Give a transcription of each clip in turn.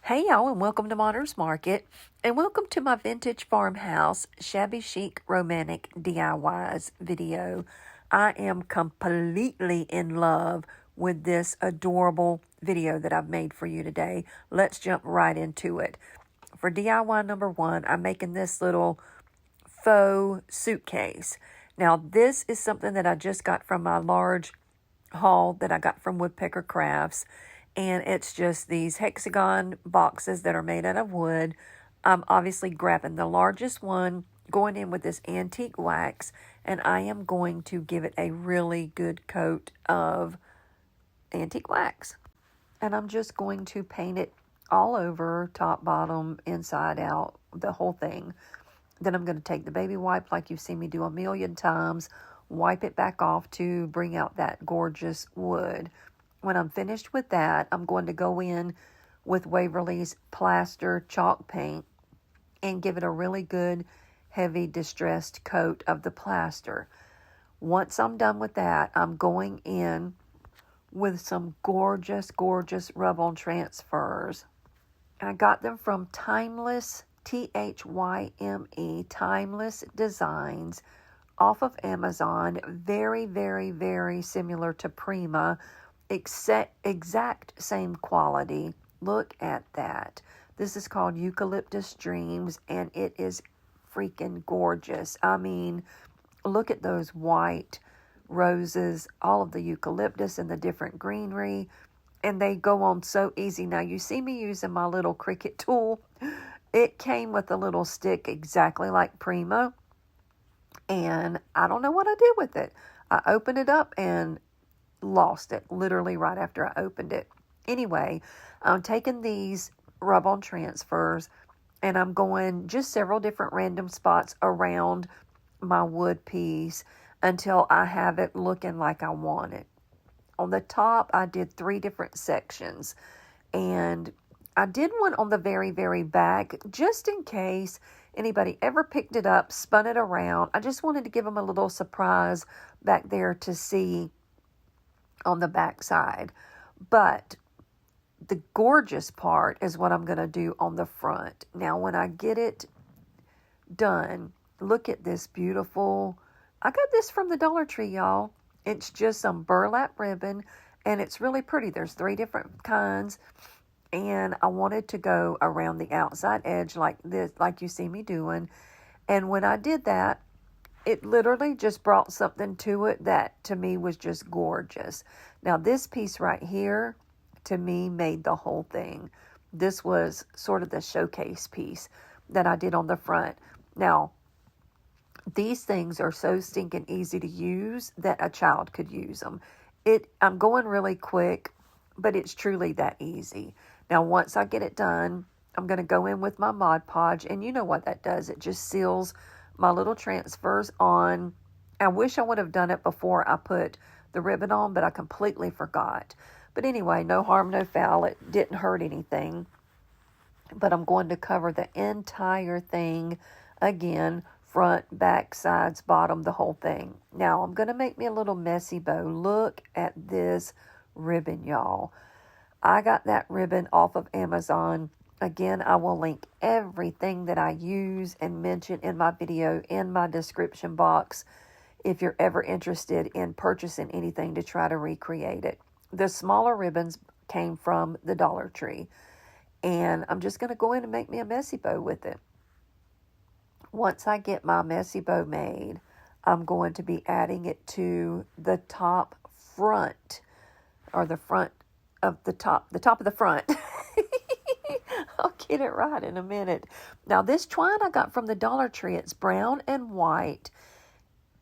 Hey y'all, and welcome to Monter's Market, and welcome to my vintage farmhouse shabby chic romantic DIYs video. I am completely in love with this adorable video that I've made for you today. Let's jump right into it. For DIY number one, I'm making this little faux suitcase. Now, this is something that I just got from my large haul that I got from Woodpecker Crafts, and it's just these hexagon boxes that are made out of wood. I'm obviously grabbing the largest one, going in with this antique wax, and I am going to give it a really good coat of antique wax. And I'm just going to paint it all over, top, bottom, inside out, the whole thing. Then I'm going to take the baby wipe like you've seen me do a million times, wipe it back off to bring out that gorgeous wood. When I'm finished with that, I'm going to go in with Waverly's plaster chalk paint and give it a really good, heavy, distressed coat of the plaster. Once I'm done with that, I'm going in with some gorgeous, gorgeous rub-on transfers. I got them from Timeless, T-H-Y-M-E, Timeless Designs, off of Amazon. Very, very, very similar to Prima. Exact same quality. Look at that. This is called Eucalyptus Dreams, and it is freaking gorgeous. I mean, look at those white roses, all of the eucalyptus and the different greenery, and they go on so easy. Now, you see me using my little Cricut tool. It came with a little stick exactly like Prima, and I don't know what I did with it. I opened it up and lost it literally right after I opened it. Anyway, I'm taking these rub-on transfers and I'm going just several different random spots around my wood piece until I have it looking like I want it. On the top, I did 3 different sections, and I did one on the very, very back just in case anybody ever picked it up, spun it around. I just wanted to give them a little surprise back there to see on the back side. But the gorgeous part is what I'm going to do on the front. Now, when I get it done, look at this beautiful, I got this from the Dollar Tree, y'all. It's just some burlap ribbon, and it's really pretty. There's 3 different kinds, and I wanted to go around the outside edge like this, like you see me doing. And when I did that, it literally just brought something to it that to me was just gorgeous. Now, this piece right here, to me, made the whole thing. This was sort of the showcase piece that I did on the front. Now, these things are so stinking easy to use that a child could use them. I'm going really quick, but it's truly that easy. Now, once I get it done, I'm going to go in with my Mod Podge, and you know what that does. It just seals my little transfers on. I wish I would have done it before I put the ribbon on, but I completely forgot. But anyway, no harm, no foul. It didn't hurt anything. But I'm going to cover the entire thing again, front, back, sides, bottom, the whole thing. Now, I'm going to make me a little messy bow. Look at this ribbon, y'all. I got that ribbon off of Amazon. Again, I will link everything that I use and mention in my video in my description box if you're ever interested in purchasing anything to try to recreate it. The smaller ribbons came from the Dollar Tree, and I'm just going to go in and make me a messy bow with it. Once I get my messy bow made, I'm going to be adding it to the top front, or the front of the top of the front. I'll get it right in a minute. Now, this twine I got from the Dollar Tree. It's brown and white,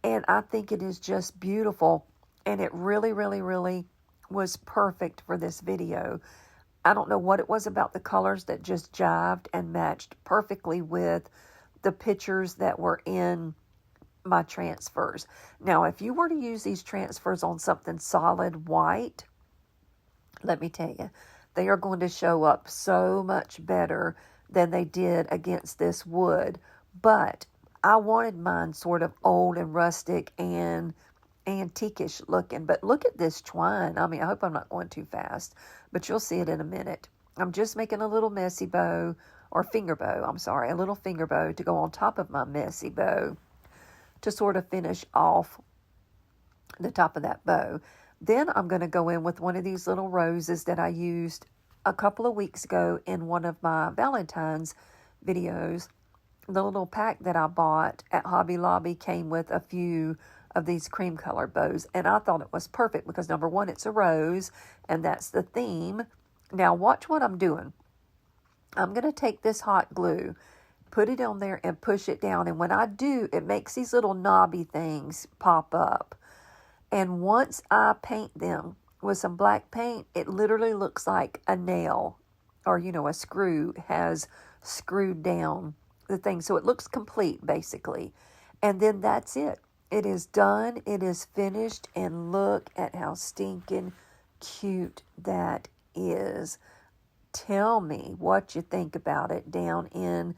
and I think it is just beautiful, and it really, really, really was perfect for this video. I don't know what it was about the colors that just jived and matched perfectly with the pictures that were in my transfers. Now, if you were to use these transfers on something solid white, let me tell you, they are going to show up so much better than they did against this wood. But I wanted mine sort of old and rustic and antiquish looking. But look at this twine. I mean, I hope I'm not going too fast, but you'll see it in a minute. I'm just making a little messy bow, or finger bow, I'm sorry, a little finger bow to go on top of my messy bow to sort of finish off the top of that bow. Then I'm going to go in with one of these little roses that I used a couple of weeks ago in one of my Valentine's videos. The little pack that I bought at Hobby Lobby came with a few of these cream colored bows, and I thought it was perfect because number one, it's a rose, and that's the theme. Now watch what I'm doing. I'm going to take this hot glue, put it on there, and push it down, and when I do, it makes these little knobby things pop up. And once I paint them with some black paint, it literally looks like a nail, or, a screw has screwed down the thing. So it looks complete, basically. And then that's it. It is done. It is finished. And look at how stinking cute that is. Tell me what you think about it down in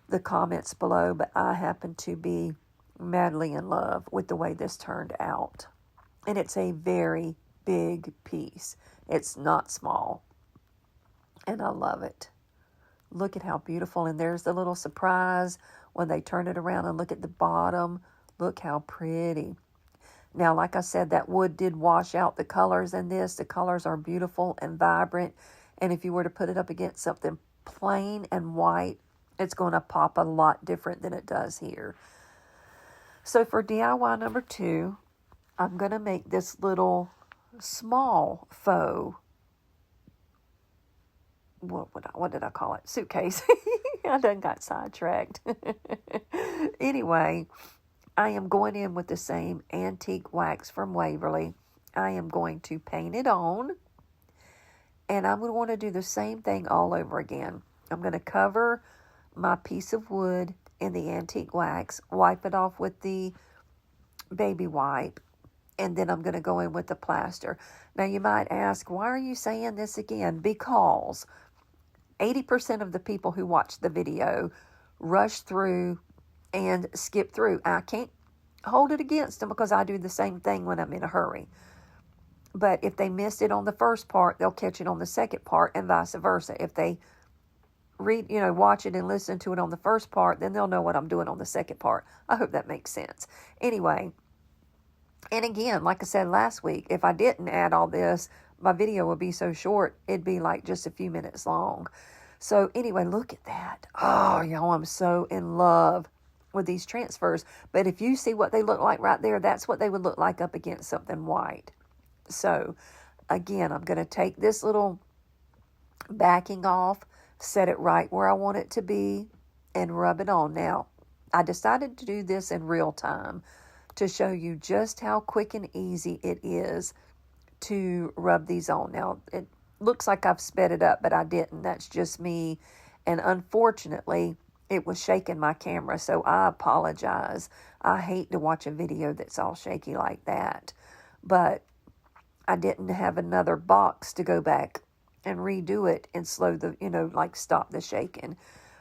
the comments below. But I happen to be madly in love with the way this turned out. And it's a very big piece. It's not small. And I love it. Look at how beautiful. And there's the little surprise when they turn it around and look at the bottom. Look how pretty. Now, like I said, that wood did wash out the colors in this. The colors are beautiful and vibrant. And if you were to put it up against something plain and white, it's going to pop a lot different than it does here. So for DIY number 2, I'm going to make this little small faux, what did I call it? Suitcase. I done got sidetracked. Anyway, I am going in with the same antique wax from Waverly. I am going to paint it on, and I'm going to want to do the same thing all over again. I'm going to cover my piece of wood in the antique wax, wipe it off with the baby wipe, and then I'm going to go in with the plaster. Now, you might ask, why are you saying this again? Because 80% of the people who watch the video rush through and skip through. I can't hold it against them because I do the same thing when I'm in a hurry. But if they missed it on the first part, they'll catch it on the second part, and vice versa. If they watch it and listen to it on the first part, then they'll know what I'm doing on the second part. I hope that makes sense. Anyway, and again, like I said last week, if I didn't add all this, my video would be so short, it'd be like just a few minutes long. So anyway, look at that. Oh, y'all, I'm so in love with these transfers. But if you see what they look like right there, that's what they would look like up against something white. So again, I'm going to take this little backing off, set it right where I want it to be, and rub it on. Now, I decided to do this in real time to show you just how quick and easy it is to rub these on. Now, it looks like I've sped it up, but I didn't. That's just me. And unfortunately, it was shaking my camera, so I apologize. I hate to watch a video that's all shaky like that. But I didn't have another box to go back and redo it and slow the, stop the shaking.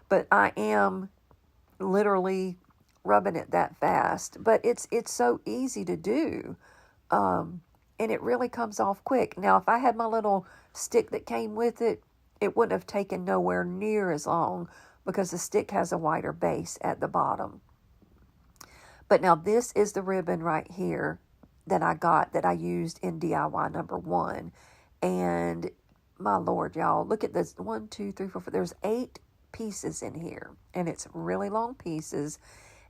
But I am literally rubbing it that fast. But it's so easy to do. And it really comes off quick. Now, if I had my little stick that came with it, it wouldn't have taken nowhere near as long because the stick has a wider base at the bottom. But now this is the ribbon right here that I got that I used in DIY number 1. And my Lord, y'all, look at this. 1, 2, 3, 4, 5. There's 8 pieces in here, and it's really long pieces.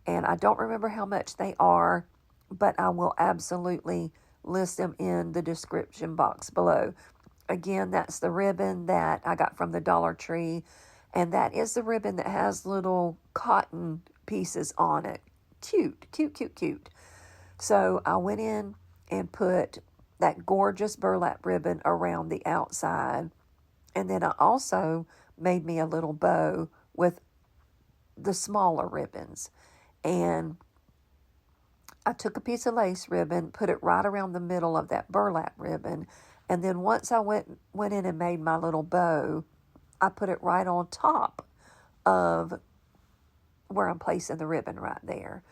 And I don't remember how much they are, but I will absolutely list them in the description box below. Again, that's the ribbon that I got from the Dollar Tree, and that is the ribbon that has little cotton pieces on it. Cute, cute, cute, cute. So I went in and put that gorgeous burlap ribbon around the outside, and then I also made me a little bow with the smaller ribbons. And I took a piece of lace ribbon, put it right around the middle of that burlap ribbon, and then once I went in and made my little bow, I put it right on top of where I'm placing the ribbon right there.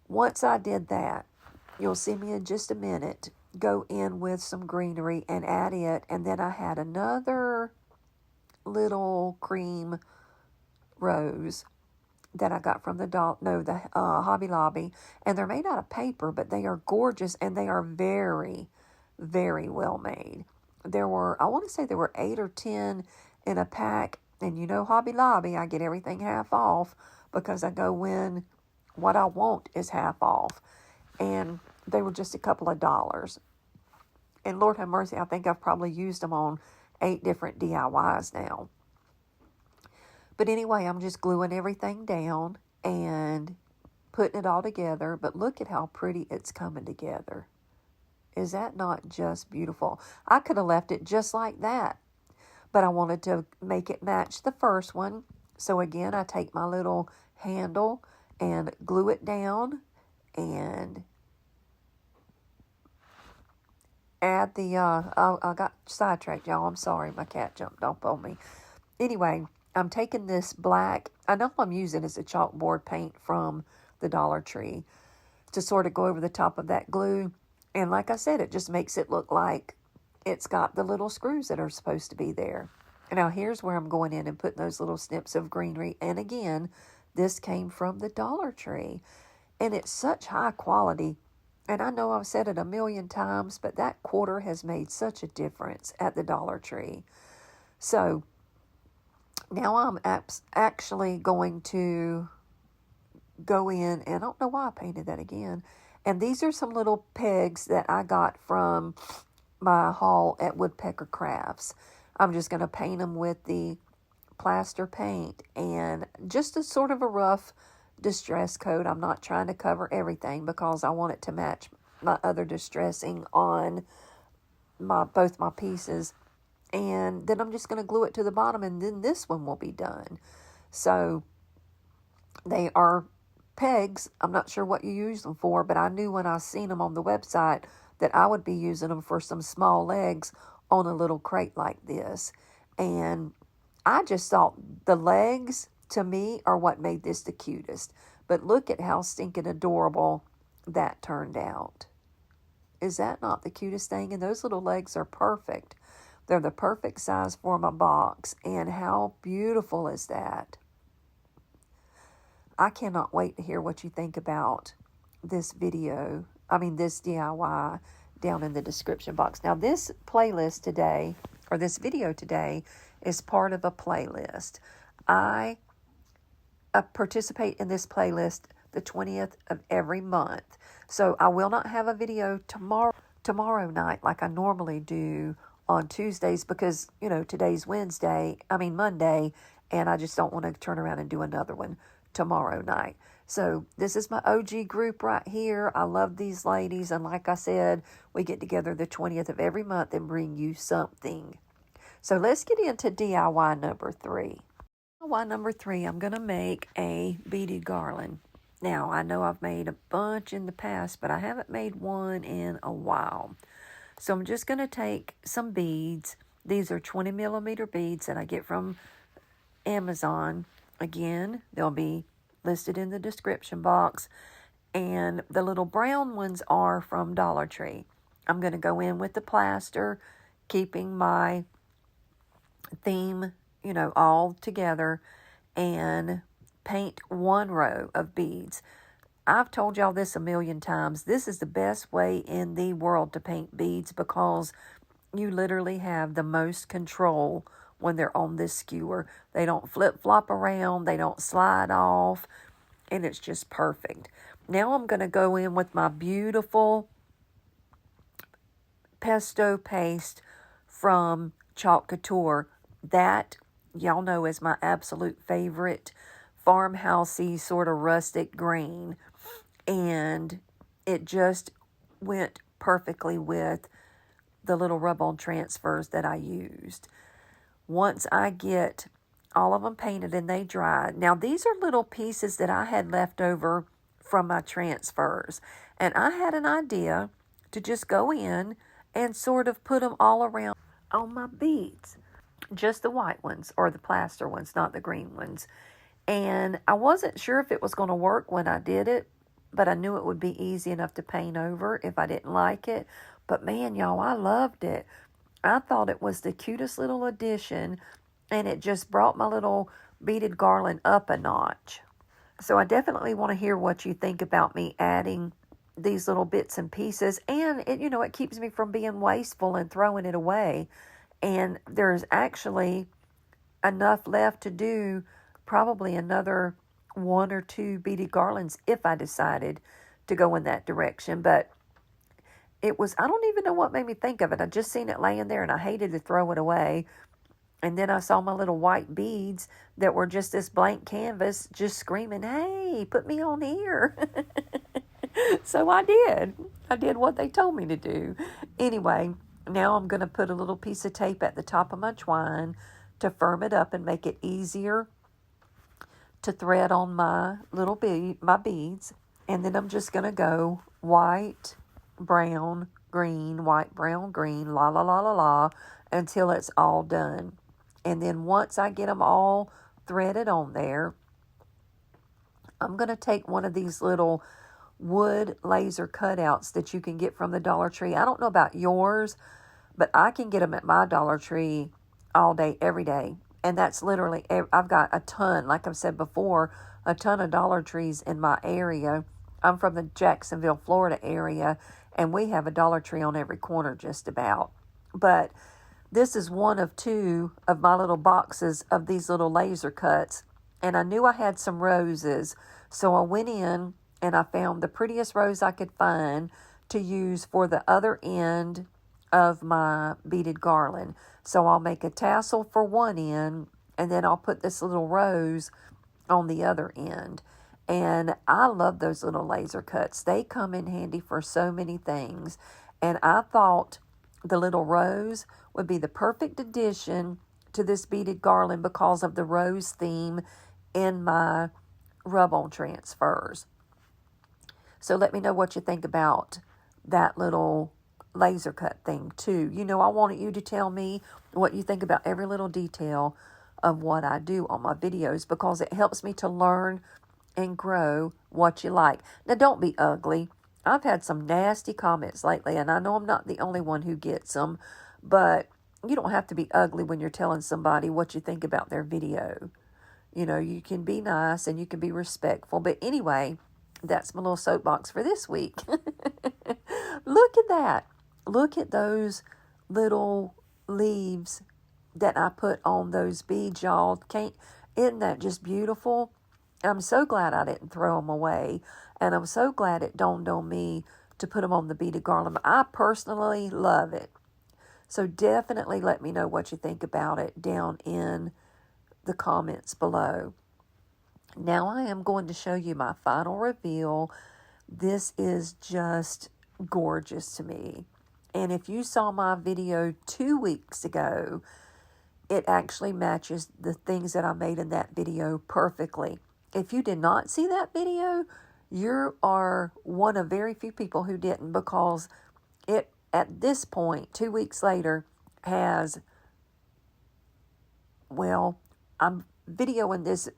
Once I did that, you'll see me in just a minute go in with some greenery and add it, and then I had another little cream rose that I got from the Hobby Lobby, and they're made out of paper, but they are gorgeous and they are very, very well made. I want to say there were 8 or 10 in a pack, and you know Hobby Lobby, I get everything half off because I go when what I want is half off, and they were just a couple of dollars. And Lord have mercy, I think I've probably used them on 8 different DIYs now. But anyway, I'm just gluing everything down and putting it all together. But look at how pretty it's coming together. Is that not just beautiful? I could have left it just like that, but I wanted to make it match the first one. So again, I take my little handle and glue it down and add the, I got sidetracked, y'all. I'm sorry. My cat jumped up on me. Anyway, I'm taking this black, I know I'm using as a chalkboard paint from the Dollar Tree to sort of go over the top of that glue. And like I said, it just makes it look like it's got the little screws that are supposed to be there. Now here's where I'm going in and putting those little snips of greenery. And again, this came from the Dollar Tree. And it's such high quality. And I know I've said it a million times, but that quarter has made such a difference at the Dollar Tree. So now I'm actually going to go in, and I don't know why I painted that again. And these are some little pegs that I got from my haul at Woodpecker Crafts. I'm just going to paint them with the plaster paint and just a sort of a rough distress coat. I'm not trying to cover everything because I want it to match my other distressing on both my pieces. And then I'm just going to glue it to the bottom, and then this one will be done. So they are pegs. I'm not sure what you use them for, but I knew when I seen them on the website that I would be using them for some small legs on a little crate like this. And I just thought the legs, to me, are what made this the cutest. But look at how stinking adorable that turned out. Is that not the cutest thing? And those little legs are perfect. They're the perfect size for my box. And how beautiful is that? I cannot wait to hear what you think about this this DIY down in the description box. Now, this playlist today, or this video today, is part of a playlist. I participate in this playlist the 20th of every month. So I will not have a video tomorrow night like I normally do on Tuesdays because, today's Monday, and I just don't want to turn around and do another one tomorrow night. So this is my OG group right here. I love these ladies, and like I said, we get together the 20th of every month and bring you something. So let's get into DIY number 3. DIY number 3, I'm going to make a beaded garland. Now, I know I've made a bunch in the past, but I haven't made one in a while. So I'm just going to take some beads. These are 20 millimeter beads that I get from Amazon. Again, they'll be listed in the description box. And the little brown ones are from Dollar Tree. I'm going to go in with the plaster, keeping my theme, all together, and paint one row of beads. I've told y'all this a million times. This is the best way in the world to paint beads because you literally have the most control when they're on this skewer. They don't flip-flop around. They don't slide off. And it's just perfect. Now I'm going to go in with my beautiful pesto paste from Chalk Couture. That, y'all know, is my absolute favorite farmhousey sort of rustic green. And it just went perfectly with the little rub-on transfers that I used. Once I get all of them painted and they dry. Now, these are little pieces that I had left over from my transfers. And I had an idea to just go in and sort of put them all around on my beads. Just the white ones, or the plaster ones, not the green ones. And I wasn't sure if it was going to work when I did it, but I knew it would be easy enough to paint over if I didn't like it. But man, y'all, I loved it. I thought it was the cutest little addition and it just brought my little beaded garland up a notch. So I definitely want to hear what you think about me adding these little bits and pieces. And it keeps me from being wasteful and throwing it away. And there's actually enough left to do probably another one or two beaded garlands if I decided to go in that direction. But I don't even know what made me think of it. I just seen it laying there and I hated to throw it away. And then I saw my little white beads that were just this blank canvas just screaming, hey, put me on here. So I did. I did what they told me to do. Anyway, now I'm going to put a little piece of tape at the top of my twine to firm it up and make it easier to thread on my my beads. And then I'm just going to go white, brown, green, white, brown, green, la, la, la, la, la, until it's all done. And then once I get them all threaded on there, I'm going to take one of these little wood laser cutouts that you can get from the Dollar Tree. I don't know about yours, but I can get them at my Dollar Tree all day, every day. And that's literally, I've got a ton, like I've said before, a ton of Dollar Trees in my area. I'm from the Jacksonville, Florida area, and we have a Dollar Tree on every corner just about. But this is one of two of my little boxes of these little laser cuts. And I knew I had some roses, so I went in and I found the prettiest rose I could find to use for the other end of my beaded garland. So I'll make a tassel for one end, and then I'll put this little rose on the other end. And I love those little laser cuts. They come in handy for so many things. And I thought the little rose would be the perfect addition to this beaded garland because of the rose theme in my rub-on transfers. So let me know what you think about that little laser cut thing too. I wanted you to tell me what you think about every little detail of what I do on my videos because it helps me to learn and grow what you like. Now, don't be ugly. I've had some nasty comments lately, and I know I'm not the only one who gets them, but you don't have to be ugly when you're telling somebody what you think about their video. You can be nice and you can be respectful. But anyway, that's my little soapbox for this week. Look at that. Look at those little leaves that I put on those beads, y'all. Isn't that just beautiful? I'm so glad I didn't throw them away. And I'm so glad it dawned on me to put them on the beaded garland. I personally love it. So definitely let me know what you think about it down in the comments below. Now I am going to show you my final reveal. This is just gorgeous to me. And if you saw my video 2 weeks ago, it actually matches the things that I made in that video perfectly. If you did not see that video, you are one of very few people who didn't, because it, at this point, 2 weeks later, has, well, I'm videoing this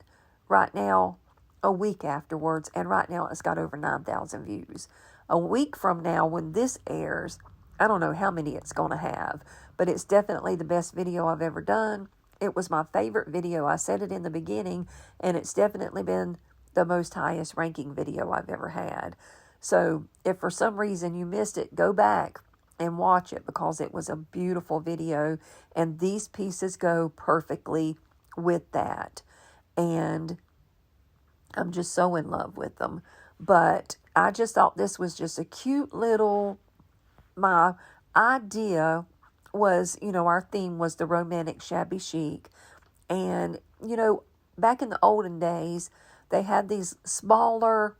right now a week afterwards, and right now it's got over 9,000 views. A week from now, when this airs, I don't know how many it's going to have, but it's definitely the best video I've ever done. It was my favorite video. I said it in the beginning, and it's definitely been the most highest ranking video I've ever had. So if for some reason you missed it, go back and watch it, because it was a beautiful video, and these pieces go perfectly with that. And I'm just so in love with them. But I just thought this was just a cute little, my idea was, our theme was the romantic shabby chic. And, back in the olden days, they had these smaller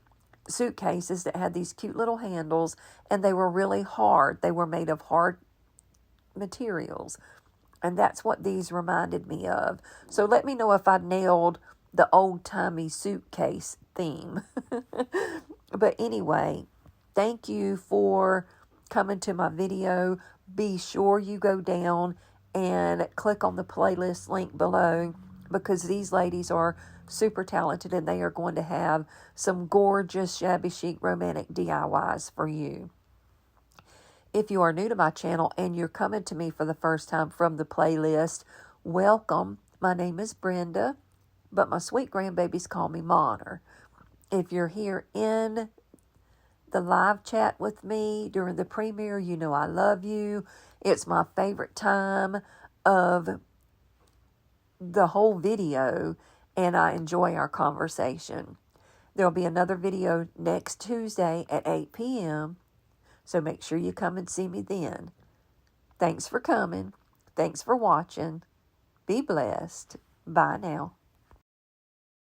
suitcases that had these cute little handles, and they were really hard. They were made of hard materials. And that's what these reminded me of. So let me know if I nailed the old-timey suitcase theme. But anyway, thank you for coming to my video. Be sure you go down and click on the playlist link below, because these ladies are super talented and they are going to have some gorgeous shabby chic romantic DIYs for you. If you are new to my channel and you're coming to me for the first time from the playlist, welcome. My name is Brenda, but my sweet grandbabies call me Monner. If you're here in the live chat with me during the premiere, you know I love you. It's my favorite time of the whole video, and I enjoy our conversation. There'll be another video next Tuesday at 8 p.m., so make sure you come and see me then. Thanks for coming. Thanks for watching. Be blessed. Bye now.